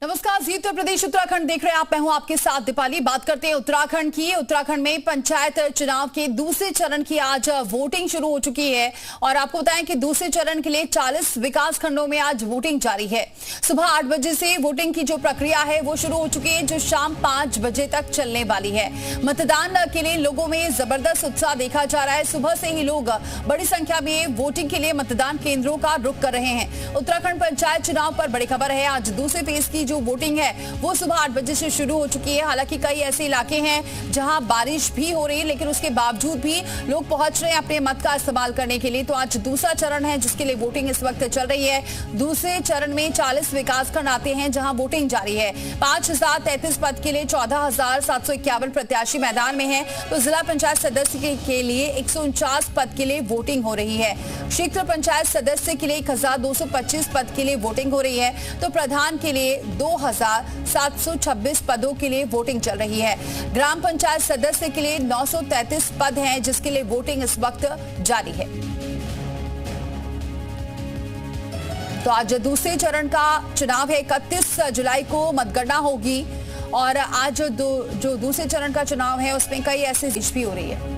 नमस्कार, जी उत्तर प्रदेश उत्तराखंड देख रहे हैं आप। मैं हूं आपके साथ दीपाली। बात करते हैं उत्तराखंड की। उत्तराखंड में पंचायत चुनाव के दूसरे चरण की आज वोटिंग शुरू हो चुकी है और आपको बताएं कि दूसरे चरण के लिए 40 विकास खंडों में आज वोटिंग जारी है। सुबह 8 बजे से वोटिंग की जो प्रक्रिया है वो शुरू हो चुकी है, जो शाम 5 बजे तक चलने वाली है। मतदान के लिए लोगों में जबरदस्त उत्साह देखा जा रहा है। सुबह से ही लोग बड़ी संख्या में वोटिंग के लिए मतदान केंद्रों का रुख कर रहे हैं। उत्तराखंड पंचायत चुनाव पर बड़ी खबर है। आज दूसरे फेज की जो वोटिंग है वो सुबह 8 बजे से शुरू हो चुकी है। हालांकि कई ऐसे इलाके हैं जहां बारिश भी हो रही है, लेकिन उसके बावजूद भी लोग पहुंच रहे हैं अपने मत का इस्तेमाल करने के लिए। तो आज दूसरा चरण है जिसके लिए वोटिंग इस वक्त चल रही है। दूसरे चरण में 40 विकासखंड आते हैं जहां वोटिंग जारी है। 5033 पद के लिए 14,751 प्रत्याशी मैदान में है। तो जिला पंचायत सदस्य के लिए 149 पद के लिए वोटिंग हो रही है। क्षेत्र पंचायत सदस्य के लिए 1225 पद के लिए वोटिंग हो रही है। तो प्रधान के लिए 2726 पदों के लिए वोटिंग चल रही है। ग्राम पंचायत सदस्य के लिए 933 पद हैं जिसके लिए वोटिंग इस वक्त जारी है। तो आज दूसरे चरण का चुनाव है। 31 जुलाई को मतगणना होगी और आज जो दूसरे चरण का चुनाव है उसमें कई ऐसी चीज भी हो रही है।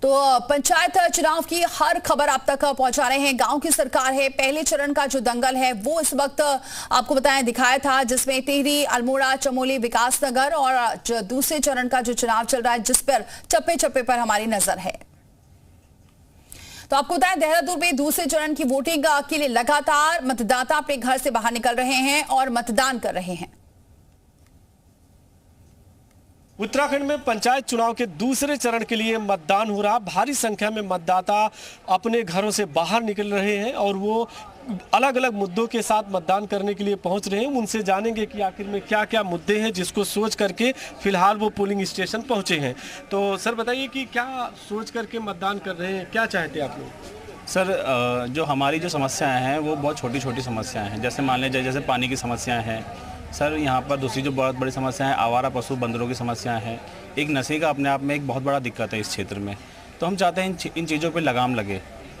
तो पंचायत चुनाव की हर खबर आप तक पहुंचा रहे हैं। गांव की सरकार है। पहले चरण का जो दंगल है वो इस वक्त आपको बताया दिखाया था, जिसमें टिहरी, अल्मोड़ा, चमोली, विकासनगर और दूसरे चरण का जो चुनाव चल रहा है जिस पर चप्पे चप्पे पर हमारी नजर है। तो आपको बताएं, देहरादून में दूसरे चरण की वोटिंग के लिए लगातार मतदाता अपने घर से बाहर निकल रहे हैं और मतदान कर रहे हैं। उत्तराखंड में पंचायत चुनाव के दूसरे चरण के लिए मतदान हो रहा। भारी संख्या में मतदाता अपने घरों से बाहर निकल रहे हैं और वो अलग अलग मुद्दों के साथ मतदान करने के लिए पहुंच रहे हैं। उनसे जानेंगे कि आखिर में क्या क्या मुद्दे हैं जिसको सोच करके फिलहाल वो पोलिंग स्टेशन पहुंचे हैं। तो सर बताइए कि क्या सोच करके मतदान कर रहे हैं, क्या चाहते हैं आप लोग? सर, जो हमारी जो समस्याएं हैं वो बहुत छोटी छोटी समस्याएं हैं। जैसे मान लीजिए जैसे पानी की समस्याएं हैं सर। यहाँ पर दूसरी जो बहुत बड़ी समस्या है आवारा पशु बंदरों की समस्याएं हैं। एक नशे का अपने आप में एक बहुत बड़ा दिक्कत है इस क्षेत्र में। तो हम चाहते हैं इन चीज़ों पे लगाम लगे।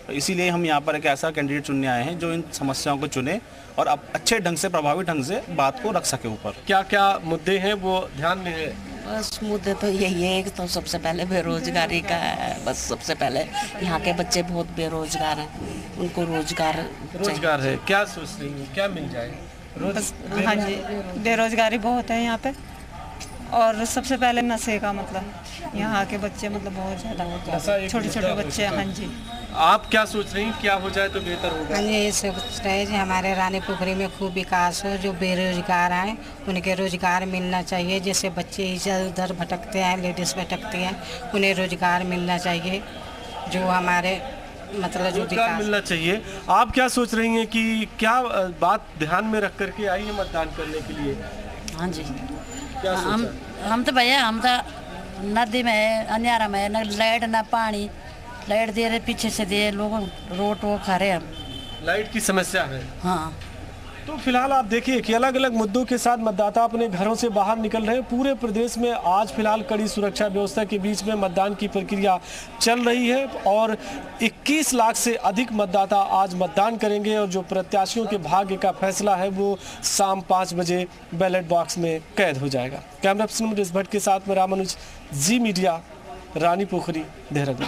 तो इसीलिए हम यहाँ पर एक ऐसा कैंडिडेट चुनने आए हैं जो इन समस्याओं को चुने और अब अच्छे ढंग से, प्रभावी ढंग से बात को रख सके ऊपर। क्या क्या मुद्दे हैं वो ध्यान में है? बस मुद्दे तो यही है कि तो सबसे पहले बेरोजगारी का है। बस सबसे पहले यहाँ के बच्चे बहुत बेरोजगार हैं, उनको रोजगार है। क्या सोच रही है, क्या मिल जाए? हाँ जी, बेरोजगारी बहुत है यहाँ पे। और सबसे पहले नशे का, मतलब यहाँ के बच्चे मतलब बहुत ज़्यादा छोटे छोटे बच्चे। हाँ जी, आप क्या सोच रही हैं, क्या हो जाए तो बेहतर होगा? हाँ जी, ये सोच रहे हैं कि हमारे रानी पोखरी में खूब विकास हो। जो बेरोजगार हैं उनके रोजगार मिलना चाहिए। जैसे बच्चे इधर उधर भटकते हैं, लेडीज़ भटकती हैं, उन्हें रोजगार मिलना चाहिए। जो हमारे मतलब जो रोजगार मिलना चाहिए। आप क्या सोच रही हैं कि क्या बात ध्यान में रख करके आई है मतदान करने के लिए? हाँ जी, क्या हम तो भैया हम तो नदी में है, अंधियारा में है, न लाइट न पानी। लाइट दे रहे पीछे से दे, लोग रोड वो खा रहे हम। लाइट की समस्या है। हाँ, तो फिलहाल आप देखिए कि अलग अलग मुद्दों के साथ मतदाता अपने घरों से बाहर निकल रहे हैं। पूरे प्रदेश में आज फिलहाल कड़ी सुरक्षा व्यवस्था के बीच में मतदान की प्रक्रिया चल रही है और 21 लाख से अधिक मतदाता आज मतदान करेंगे और जो प्रत्याशियों के भाग्य का फैसला है वो शाम 5 बजे बैलेट बॉक्स में कैद हो जाएगा। कैमरा पर्सन मुकेश भट्ट के साथ में रामानुज, जी मीडिया, रानी पोखरी, देहरादून।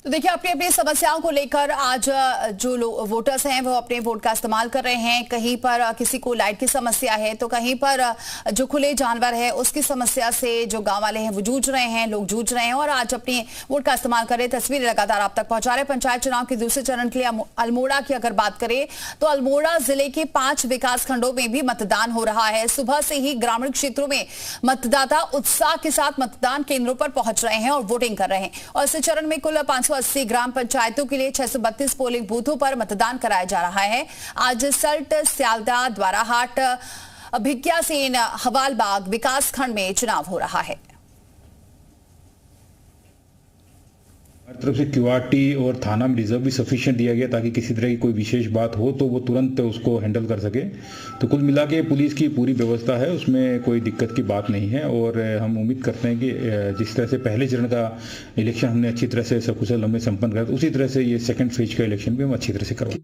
तो देखिए, अपनी अपनी समस्याओं को लेकर आज जो वोटर्स हैं वो अपने वोट का इस्तेमाल कर रहे हैं। कहीं पर किसी को लाइट की समस्या है तो कहीं पर जो खुले जानवर है उसकी समस्या से जो गांव वाले हैं वो जूझ रहे हैं, लोग जूझ रहे हैं और आज अपने वोट का इस्तेमाल कर रहे हैं। तस्वीरें लगातार आप तक पहुंचा रहे हैं। पंचायत चुनाव के दूसरे चरण के लिए अल्मोड़ा की अगर बात करें तो अल्मोड़ा जिले के 5 विकास खंडों में भी मतदान हो रहा है। सुबह से ही ग्रामीण क्षेत्रों में मतदाता उत्साह के साथ मतदान केंद्रों पर पहुंच रहे हैं और वोटिंग कर रहे हैं। और इस चरण में कुल 580 ग्राम पंचायतों के लिए 632 पोलिंग बूथों पर मतदान कराया जा रहा है। आज सल्ट, स्यालदा, द्वाराहाट, भिज्ञासेन, हवालबाग विकास खंड में चुनाव हो रहा है। हर तरफ से क्यूआरटी और थाना में रिजर्व भी सफिशिएंट दिया गया ताकि किसी तरह की कोई विशेष बात हो तो वो तुरंत उसको हैंडल कर सके। तो कुल मिला के पुलिस की पूरी व्यवस्था है, उसमें कोई दिक्कत की बात नहीं है। और हम उम्मीद करते हैं कि जिस तरह से पहले चरण का इलेक्शन हमने अच्छी तरह से सकुशल में संपन्न करा, उसी तरह से ये सेकेंड फेज का इलेक्शन भी हम अच्छी तरह से करवाएं।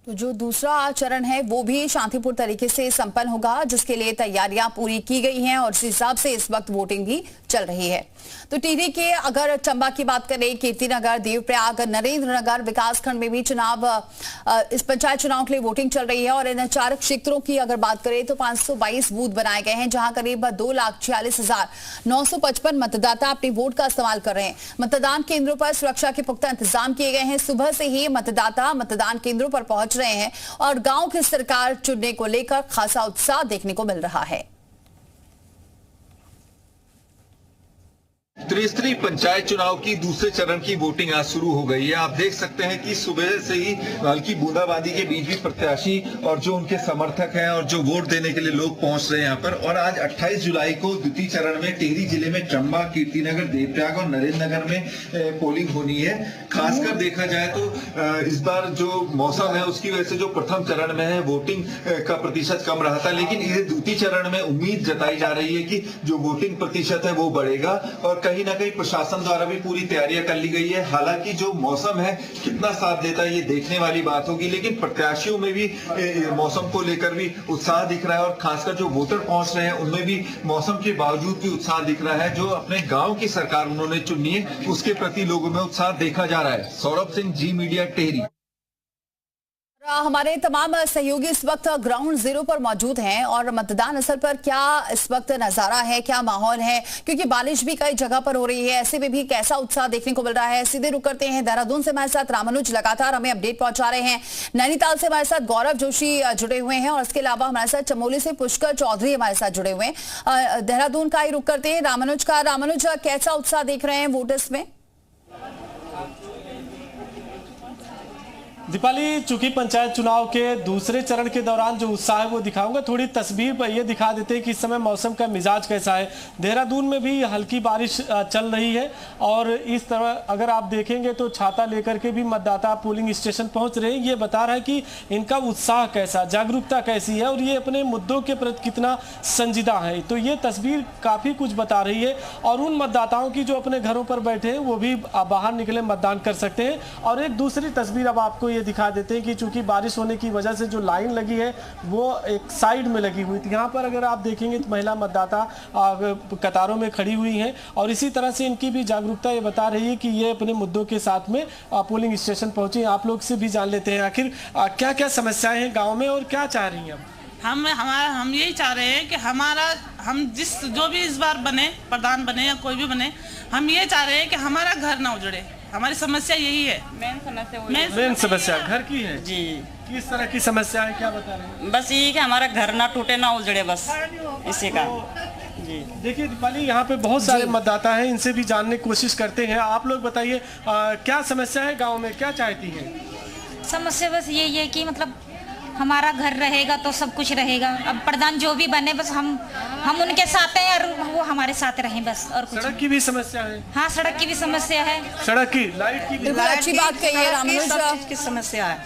तो जो दूसरा चरण है वो भी शांतिपूर्ण तरीके से संपन्न होगा, जिसके लिए तैयारियां पूरी की गई हैं और इस हिसाब से इस वक्त वोटिंग भी चल रही है। तो टिहरी के अगर चंबा की बात करें, कीर्तिनगर, देवप्रयाग, नरेंद्रनगर विकासखंड में भी चुनाव इस पंचायत चुनाव के लिए वोटिंग चल रही है। और इन 4 क्षेत्रों की अगर बात करें तो 522 बूथ बनाए गए हैं, जहां करीब 2,46,955 मतदाता अपने वोट का इस्तेमाल कर रहे हैं। मतदान केंद्रों पर सुरक्षा के पुख्ता इंतजाम किए गए हैं। सुबह से ही मतदाता मतदान केंद्रों पर पहुंच रहे हैं और गांव की सरकार चुनने को लेकर खासा उत्साह देखने को मिल रहा है। त्रिस्तरीय पंचायत चुनाव की दूसरे चरण की वोटिंग आज शुरू हो गई है। आप देख सकते हैं कि सुबह से ही हल्की बूंदाबांदी के बीच भी प्रत्याशी और जो उनके समर्थक हैं और जो वोट देने के लिए लोग पहुंच रहे हैं यहाँ पर। और आज 28 जुलाई को द्वितीय चरण में टिहरी जिले में चंबा, कीर्तिनगर, देवप्रयाग और नरेंद्रनगर में पोलिंग होनी है। खासकर देखा जाए तो इस बार जो मौसम है उसकी वजह से जो प्रथम चरण में है वोटिंग का प्रतिशत कम रहा था, लेकिन इस द्वितीय चरण में उम्मीद जताई जा रही है कि जो वोटिंग प्रतिशत है वो बढ़ेगा। और कहीं ना कहीं प्रशासन द्वारा भी पूरी तैयारियां कर ली गई है। हालांकि जो मौसम है कितना साथ देता है ये देखने वाली बात होगी, लेकिन प्रत्याशियों में भी मौसम को लेकर भी उत्साह दिख रहा है। और खासकर जो वोटर पहुंच रहे हैं उनमें भी मौसम के बावजूद भी उत्साह दिख रहा है। जो अपने गांव की सरकार उन्होंने चुनी है उसके प्रति लोगों में उत्साह देखा जा रहा है। सौरभ सिंह, जी मीडिया, टिहरी। हमारे तमाम सहयोगी इस वक्त ग्राउंड जीरो पर मौजूद हैं और मतदान स्थल पर क्या इस वक्त नजारा है, क्या माहौल है, क्योंकि बारिश भी कई जगह पर हो रही है, ऐसे में भी कैसा उत्साह देखने को मिल रहा है। सीधे रुक करते हैं देहरादून से, हमारे साथ रामानुज लगातार हमें अपडेट पहुंचा रहे हैं। नैनीताल से हमारे साथ गौरव जोशी जुड़े हुए हैं और इसके अलावा हमारे साथ चमोली से पुष्कर चौधरी हमारे साथ जुड़े हुए हैं। देहरादून का ही रुक करते हैं रामानुज का। रामानुज, कैसा उत्साह देख रहे हैं वोटर्स में? दीपाली, चूंकि पंचायत चुनाव के दूसरे चरण के दौरान जो उत्साह है वो दिखाऊंगा। थोड़ी तस्वीर पर ये दिखा देते हैं कि इस समय मौसम का मिजाज कैसा है। देहरादून में भी हल्की बारिश चल रही है और इस तरह अगर आप देखेंगे तो छाता लेकर के भी मतदाता पोलिंग स्टेशन पहुंच रहे हैं। ये बता रहा है कि इनका उत्साह कैसा, जागरूकता कैसी है और ये अपने मुद्दों के प्रति कितना संजीदा है। तो ये तस्वीर काफ़ी कुछ बता रही है। और उन मतदाताओं की जो अपने घरों पर बैठे हैं वो भी बाहर निकले मतदान कर सकते हैं। और एक दूसरी तस्वीर अब आपको ये दिखा देते हैं कि चूंकि बारिश होने की वजह से जो लाइन लगी है वो एक साइड में लगी हुई थी। यहाँ पर अगर आप देखेंगे तो महिला मतदाता कतारों में खड़ी हुई हैं और इसी तरह से इनकी भी जागरूकता ये बता रही है कि ये अपने मुद्दों के साथ में पोलिंग स्टेशन पहुंची। आप लोग से भी जान लेते हैं आखिर क्या क्या समस्याएं हैं गाँव में और क्या चाह रही हैं। हम यही चाह रहे हैं कि हम जो भी इस बार बने, प्रधान बने या कोई भी बने, हम ये चाह रहे हैं कि हमारा घर ना उजड़े। हमारी समस्या यही है, मेन समस्या घर की है जी। किस तरह की समस्या है, क्या बता रहे हैं? बस यही कि हमारा घर ना टूटे ना उजड़े, बस इसी का जी। देखिए दीपाली, यहाँ पे बहुत सारे मतदाता हैं, इनसे भी जानने की कोशिश करते हैं। आप लोग बताइए क्या समस्या है गाँव में, क्या चाहती हैं? समस्या बस यही है कि मतलब हमारा घर रहेगा तो सब कुछ रहेगा। अब प्रधान जो भी बने बस हम उनके साथ हैं और वो हमारे साथ रहें बस, और कुछ। सड़क की भी समस्या है? हाँ, सड़क की भी समस्या है, सड़क की, लाइट की भी। अच्छी बात कही है रामानुज, की समस्या है।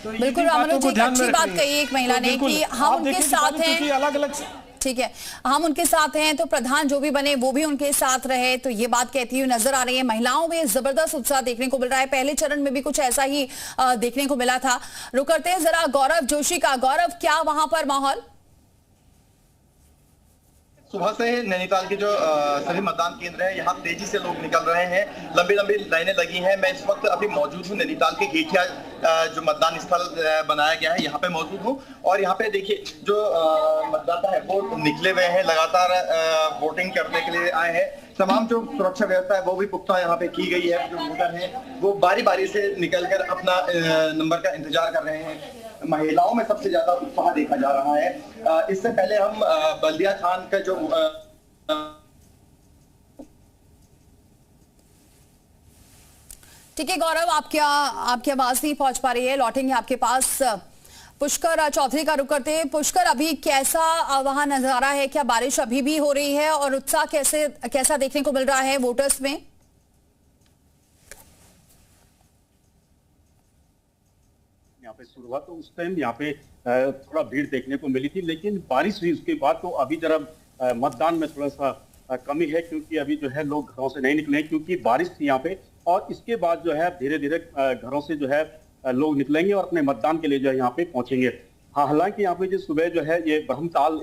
तो बिल्कुल रामानुज, एक अच्छी बात कही एक महिला ने कि हम उनके साथ हैं, अलग अलग, ठीक है, हम उनके साथ हैं तो प्रधान जो भी बने वो भी उनके साथ रहे। तो ये बात कहती हुई नजर आ रही है। महिलाओं में जबरदस्त उत्साह देखने को मिल रहा है। पहले चरण में भी कुछ ऐसा ही देखने को मिला था। रुक करते हैं जरा गौरव जोशी का। गौरव, क्या वहां पर माहौल? सुबह से नैनीताल के जो सभी मतदान केंद्र हैं यहाँ तेजी से लोग निकल रहे हैं, लंबी लंबी लाइनें लगी हैं। मैं इस वक्त अभी मौजूद हूँ नैनीताल के गेठिया जो मतदान स्थल बनाया गया है यहाँ पे मौजूद हूँ। और यहाँ पे देखिए जो मतदाता है वो निकले हुए हैं, लगातार वोटिंग करने के लिए आए हैं। तमाम जो सुरक्षा व्यवस्था है वो भी पुख्ता यहाँ पे की गई है। जो वोटर हैं वो बारी बारी से निकलकर अपना नंबर का इंतजार कर रहे हैं। महिलाओं में सबसे ज्यादा उत्साह देखा जा रहा है। इससे पहले हम बल्दिया खान का जो ठीक है गौरव, आपकी आवाज नहीं पहुंच पा रही है, लौटेंगे आपके पास। पुष्कर चौधरी का रुख करते हैं। पुष्कर, अभी कैसा वहां नजारा है? क्या बारिश अभी भी हो रही है और उत्साह कैसा देखने को मिल रहा है वोटर्स में? यहाँ पे शुरुआत तो उस टाइम यहाँ पे थोड़ा भीड़ देखने को मिली थी, लेकिन बारिश हुई उसके बाद तो अभी जरा मतदान में थोड़ा सा कमी है, क्योंकि अभी जो है लोग घरों से नहीं निकले हैं क्योंकि बारिश थी यहाँ पे। और इसके बाद जो है धीरे धीरे घरों से जो है लोग निकलेंगे और अपने मतदान के लिए जो है यहाँ पे पहुंचेंगे। हालांकि यहाँ पे जो सुबह जो है ये ब्रह्मताल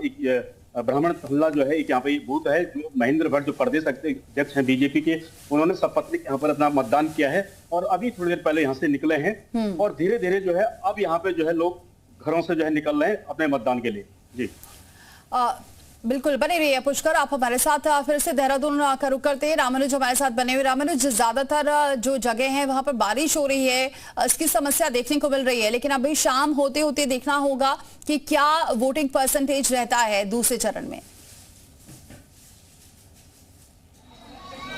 ब्राह्मण तहल्ला जो है एक यहाँ पे बूथ है, जो महेंद्र भट्ट जो प्रदेश अध्यक्ष हैं बीजेपी के, उन्होंने सपत्नीक यहाँ पर अपना मतदान किया है और अभी थोड़ी देर पहले यहाँ से निकले हैं और धीरे धीरे जो है अब यहाँ पे जो है लोग घरों से जो है निकल रहे हैं अपने मतदान के लिए। जी बिल्कुल, बने रहिए पुष्कर, आप हमारे साथ फिर से देहरादून का रुख करते हैं। रामानुज हमारे साथ बने हुए। रामानुज, ज्यादातर जो जगह है वहां पर बारिश हो रही है, इसकी समस्या देखने को मिल रही है, लेकिन अभी शाम होते होते देखना होगा कि क्या वोटिंग परसेंटेज रहता है दूसरे चरण में।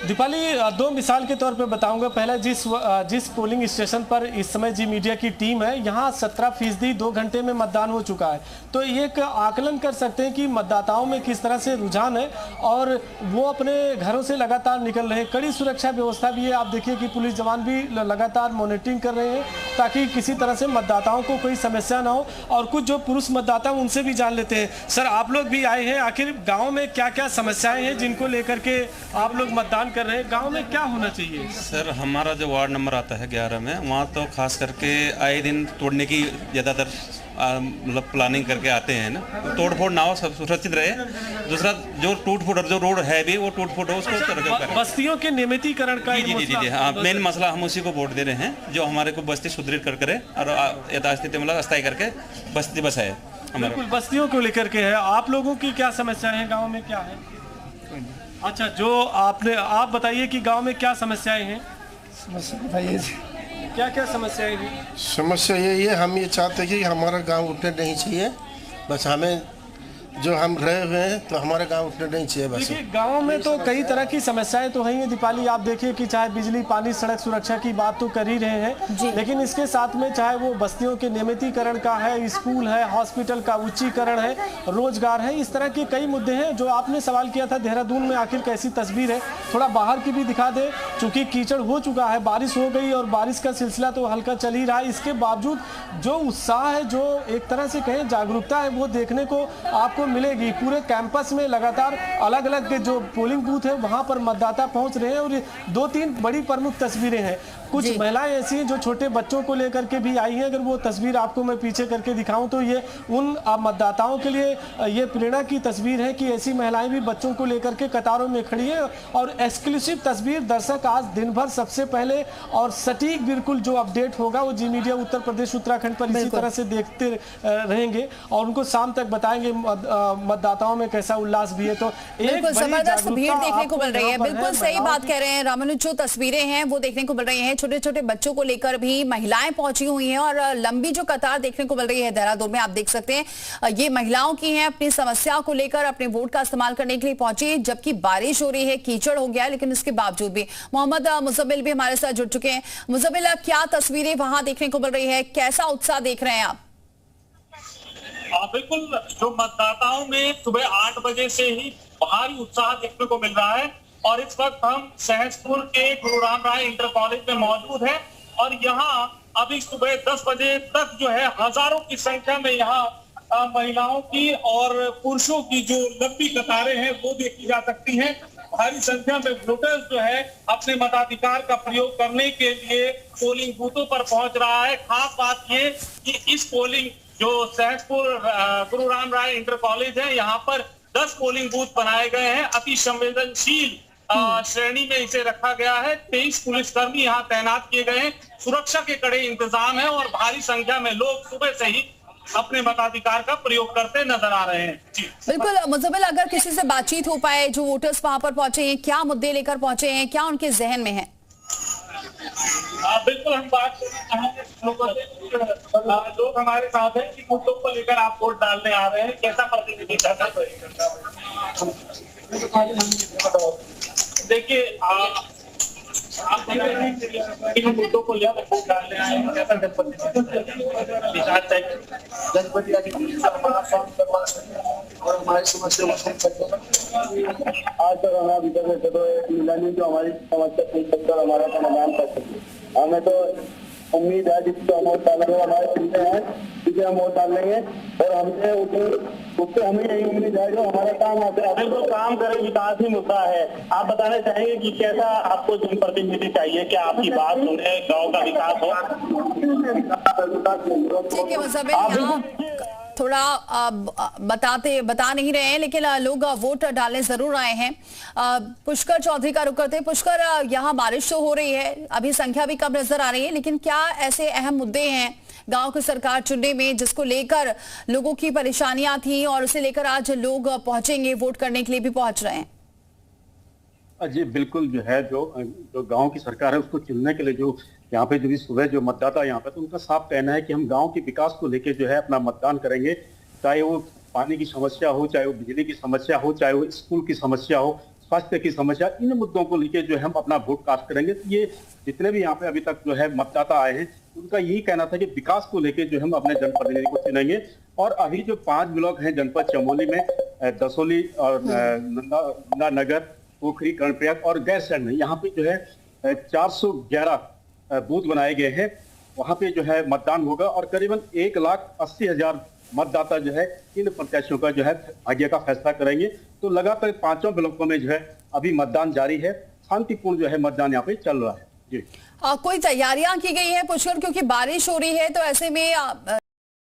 दीपाली, दो मिसाल के तौर पे बताऊंगा। पहला, जिस पोलिंग स्टेशन पर इस समय जी मीडिया की टीम है, यहाँ 17% 2 घंटे में मतदान हो चुका है। तो एक आकलन कर सकते हैं कि मतदाताओं में किस तरह से रुझान है और वो अपने घरों से लगातार निकल रहे हैं। कड़ी सुरक्षा व्यवस्था भी है। आप देखिए कि पुलिस जवान भी लगातार मॉनिटरिंग कर रहे हैं ताकि किसी तरह से मतदाताओं को कोई समस्या ना हो। और कुछ जो पुरुष मतदाता उनसे भी जान लेते हैं। सर, आप लोग भी आए हैं, आखिर गाँव में क्या क्या समस्याएं हैं जिनको लेकर के आप लोग मतदान कर रहे हैं? गांव में क्या होना चाहिए? सर, हमारा जो वार्ड नंबर आता है 11 में, वहाँ तो खास करके आए दिन तोड़ने की ज़्यादातर मतलब प्लानिंग करके आते हैं ना, तोड़ फोड़ ना हो, सब सुरक्षित रहे। दूसरा, जो टूट फूट जो रोड है भी वो टूट फूट हो, उसको बस्तियों के नियमितीकरण का जी हाँ, मेन मसला हम उसी को वोट दे रहे हैं, जो हमारे को बस्ती सुदृढ़ कर करे और यथास्थिति मतलब अस्थायी करके बस्ती बसाए। बिल्कुल, बस्तियों को लेकर के है। आप लोगों की क्या समस्या है? गाँव में क्या है? अच्छा, जो आप बताइए कि गांव में क्या समस्याएं हैं? समस्या बताइए जी। क्या क्या समस्याएं हैं? समस्या यही है, हम ये चाहते हैं कि हमारा गांव उठने नहीं चाहिए। बस हमें जो हम रहे हुए हैं तो हमारे गांव उठने नहीं चाहिए। बस देखिए, गांव में तो कई तरह की समस्याएं तो हैं दीपाली। आप देखिए कि चाहे बिजली, पानी, सड़क सुरक्षा की बात तो कर ही रहे हैं, लेकिन इसके साथ में चाहे वो बस्तियों के नियमितीकरण का है, स्कूल है, हॉस्पिटल का उच्चीकरण है, रोजगार है, इस तरह के कई मुद्दे हैं। जो आपने सवाल किया था देहरादून में आखिर कैसी तस्वीर है, थोड़ा बाहर की भी दिखा दे। चूंकि कीचड़ हो चुका है, बारिश हो गई और बारिश का सिलसिला तो हल्का चल ही रहा है, इसके बावजूद जो उत्साह है, जो एक तरह से कहें जागरूकता है, वो देखने को आपको मिलेगी। पूरे कैंपस में लगातार अलग अलग जो पोलिंग बूथ है वहां पर मतदाता पहुंच रहे हैं और 2-3 बड़ी प्रमुख तस्वीरें हैं। कुछ महिलाएं ऐसी हैं जो छोटे बच्चों को लेकर के भी आई हैं। अगर वो तस्वीर आपको मैं पीछे करके दिखाऊं तो ये उन मतदाताओं के लिए ये प्रेरणा की तस्वीर है कि ऐसी महिलाएं भी बच्चों को लेकर के कतारों में खड़ी है। और एक्सक्लूसिव तस्वीर दर्शक आज दिन भर सबसे पहले और सटीक बिल्कुल जो अपडेट होगा वो जी मीडिया उत्तर प्रदेश उत्तराखंड पर इसी तरह से देखते रहेंगे और उनको शाम तक बताएंगे मतदाताओं में कैसा उल्लास भी है। तो एक जबरदस्त भीड़ देखने को मिल रही है। बिल्कुल सही बात कह रहे हैं रामानुज, जो तस्वीरें हैं वो देखने को मिल रही हैं। छोटे छोटे बच्चों को लेकर भी महिलाएं पहुंची हुई हैं और लंबी जो कतार देखने को मिल रही है देहरादून में, आप देख सकते हैं ये महिलाओं की हैं, अपनी समस्या को लेकर अपने वोट का इस्तेमाल करने के लिए पहुंची। जबकि बारिश हो रही है, कीचड़ हो गया है, लेकिन इसके बावजूद भी मोहम्मद मुजम्मिल भी हमारे साथ जुड़ चुके हैं। मुजम्मिल, क्या तस्वीरें वहां देखने को मिल रही है, कैसा उत्साह देख रहे हैं आप? बिल्कुल, जो मतदाताओं में सुबह 8 बजे से ही भारी उत्साह देखने को मिल रहा है और इस वक्त हम सहसपुर के गुरु राम राय इंटर कॉलेज में मौजूद हैं और यहाँ अभी सुबह 10 बजे तक जो है हजारों की संख्या में यहाँ महिलाओं की और पुरुषों की जो लंबी कतारें हैं वो देखी जा सकती हैं। भारी संख्या में वोटर्स जो है अपने मताधिकार का प्रयोग करने के लिए पोलिंग बूथों पर पहुंच रहा है। खास बात ये कि इस पोलिंग जो सहसपुर गुरु राम राय इंटर कॉलेज है, यहाँ पर 10 पोलिंग बूथ बनाए गए हैं। अति संवेदनशील श्रेणी में इसे रखा गया है। 23 पुलिसकर्मी यहाँ तैनात किए गए हैं। सुरक्षा के कड़े इंतजाम है और भारी संख्या में लोग सुबह से ही अपने मताधिकार का प्रयोग करते नजर आ रहे हैं। जी बिल्कुल मुजम्मिल, अगर किसी से बातचीत हो पाए, जो वोटर्स वहां पर पहुंचे हैं, क्या मुद्दे लेकर पहुंचे हैं, क्या उनके जहन में है? बिल्कुल, हम बात करना चाहेंगे लोगों से। लोग हमारे साथ हैं कि मुद्दों को लेकर आप वोट डालने आ रहे हैं, कैसा प्रतिनिधित्व करता है? देखिए, आप इन मुद्दों को लेकर वोट डालने आए हैं। कैसा जनपति हमारा काम करवा और हमारी समस्या आज तक हमें अभी तक मिला नहीं जो हमारी समस्या हमारा समाधान कर सके। हमें तो उम्मीद है जिसको हम वोट डालेंगे हमारे सुनते हैं जिसे हम वोट डाल लेंगे और हमसे उससे हमें यही उम्मीद है जो हमारा काम तो काम करें, विकास ही मुद्दा है। आप बताना चाहेंगे कि कैसा आपको जनप्रतिनिधि चाहिए, क्या आपकी बात सुने, गांव का विकास हो? ठीक है मुज़म्मिल, यहाँ थोड़ा बता नहीं रहे हैं लेकिन लोग वोट डालने जरूर आए हैं। पुष्कर चौधरी का रुख करते हैं। पुष्कर, यहाँ बारिश तो हो रही है, अभी संख्या भी कम नजर आ रही है, लेकिन क्या ऐसे अहम मुद्दे हैं गांव की सरकार चुनने में जिसको लेकर लोगों की परेशानियां थी और उसे लेकर आज लोग पहुंचेंगे, वोट करने के लिए भी पहुंच रहे हैं? जी बिल्कुल, जो है जो गांव की सरकार है उसको चुनने के लिए जो यहाँ पे जो भी सुबह जो मतदाता यहाँ पे, तो उनका साफ कहना है कि हम गांव के विकास को लेके जो है अपना मतदान करेंगे। चाहे वो पानी की समस्या हो, चाहे वो बिजली की समस्या हो, चाहे वो स्कूल की समस्या हो, स्वास्थ्य की समस्या, इन मुद्दों को लेके जो है हम अपना वोट कास्ट करेंगे। तो ये जितने भी यहाँ पे अभी तक जो है मतदाता आए हैं उनका यही कहना था कि विकास को लेके जो हम अपने जनप्रतिनिधि को चुनेंगे। और अभी जो 5 ब्लॉक हैं जनपद चमोली में, दसोली और नंदा नगर, पोखरी, कर्णप्रयाग और गैरसैंण में, यहाँ पे जो है 411 बूथ बनाए गए हैं। वहां पे जो है मतदान होगा और करीबन 1,80,000 मतदाता जो है इन प्रत्याशियों का जो है भाग्य का फैसला करेंगे। तो लगातार 5 ब्लॉकों में जो है अभी मतदान जारी है, शांतिपूर्ण जो है मतदान यहाँ पे चल रहा है। जी कोई तैयारियां की गई है पुष्कर, क्योंकि बारिश हो रही है तो ऐसे में